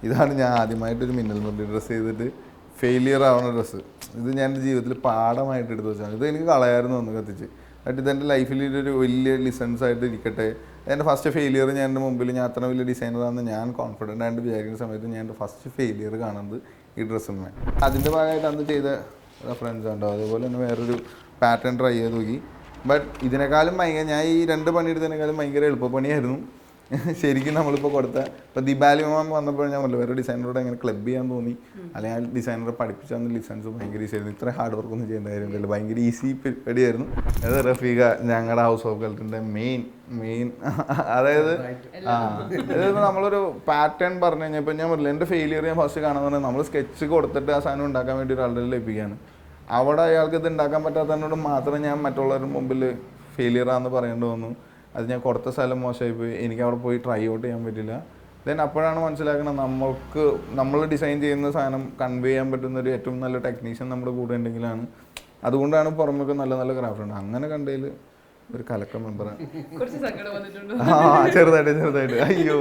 ഇതാണ് ഞാൻ ആദ്യമായിട്ടൊരു മിന്നൽ മുരളി ഡ്രസ്സ് ചെയ്തിട്ട് ഫെയിലിയർ ആവുന്ന ഡ്രസ്സ്. ഇത് ഞാൻ എൻ്റെ ജീവിതത്തിൽ പാഠമായിട്ട് എടുത്ത് വെച്ചാണ്. ഇത് എനിക്ക് കളയായിരുന്നു ഒന്ന് കത്തിച്ച്. ബട്ട് ഇതെൻ്റെ ലൈഫിൽ ഇതൊരു വലിയ ലിസൺസ് ആയിട്ട് ഇരിക്കട്ടെ. എൻ്റെ ഫസ്റ്റ് ഫെയിലിയർ ഞാൻ എൻ്റെ മുമ്പിൽ ഞാൻ അത്ര വലിയ ഡിസൈനറാണെന്ന് ഞാൻ കോൺഫിഡൻ്റ് ആയിട്ട് വിചാരിക്കുന്ന സമയത്ത് ഞാൻ എൻ്റെ ഫസ്റ്റ് ഫെയിലിയർ കാണുന്നത് ഈ ഡ്രസ്സിന്മേ. അതിൻ്റെ ഭാഗമായിട്ട് അന്ന് ചെയ്ത റെഫറൻസ് ഉണ്ടോ, അതേപോലെ തന്നെ വേറൊരു പാറ്റേൺ ട്രൈ ചെയ്ത് നോക്കി. ബട്ട് ഇതിനേക്കാളും ഭയങ്കര ഞാൻ ഈ 2 പണിയെടുത്തതിനേക്കാളും ഭയങ്കര എളുപ്പപ്പണിയായിരുന്നു ശരിക്കും നമ്മളിപ്പോൾ കൊടുത്ത. ഇപ്പോൾ ദീപാലി മാം വന്നപ്പോൾ ഞാൻ പറഞ്ഞു വേറെ ഡിസൈനറോട് എങ്ങനെ ക്ലബ് ചെയ്യാൻ തോന്നി, അല്ലെങ്കിൽ ആ ഡിസൈനറെ പഠിപ്പിച്ചാൽ ലിസൺസ് ഭയങ്കര ഈസി ആയിരുന്നു. ഇത്ര ഹാർഡ് വർക്ക് ഒന്നും ചെയ്യേണ്ട കാര്യമില്ല, ഭയങ്കര ഈസി പരിപാടിയായിരുന്നു. അത് റഫീഖ ഞങ്ങളുടെ ഹൗസ് ഓഫ് കൾട്ടിൻ്റെ മെയിൻ അതായത് അതായത് നമ്മളൊരു പാറ്റേൺ പറഞ്ഞു കഴിഞ്ഞാൽ ഇപ്പം ഞാൻ പറഞ്ഞില്ല എൻ്റെ ഫെയിലിയർ ഞാൻ ഫസ്റ്റ് കാണുന്നത് പറഞ്ഞാൽ നമ്മൾ സ്കെച്ച് കൊടുത്തിട്ട് ആ സാധനം ഉണ്ടാക്കാൻ വേണ്ടി ഒരാളുടെ ലഭിക്കുകയാണ്. അവിടെ അയാൾക്ക് ഇത് ഉണ്ടാക്കാൻ പറ്റാത്തതിനോട് മാത്രം ഞാൻ മറ്റുള്ളവരുടെ മുമ്പിൽ ഫെയിലിയറാന്ന് പറയേണ്ടി വന്നു. അത് ഞാൻ കൊടുത്ത സ്ഥലം മോശമായിപ്പോയി, എനിക്ക് അവിടെ പോയി ട്രൈ ഔട്ട് ചെയ്യാൻ പറ്റില്ല. ദെൻ അപ്പോഴാണ് മനസ്സിലാക്കുന്നത് നമ്മൾ ഡിസൈൻ ചെയ്യുന്ന സാധനം കൺവേ ചെയ്യാൻ പറ്റുന്ന ഒരു ഏറ്റവും നല്ല ടെക്നീഷ്യൻ നമ്മുടെ കൂടെ ഉണ്ടെങ്കിലാണ്. അതുകൊണ്ടാണ് പുറമൊക്കെ നല്ല നല്ല ക്രാഫ്റ്റ് ഉണ്ട്. അങ്ങനെ കണ്ടതിൽ ഒരു കലക്കം മെമ്പറാണ്. ചെറുതായിട്ട് അയ്യോ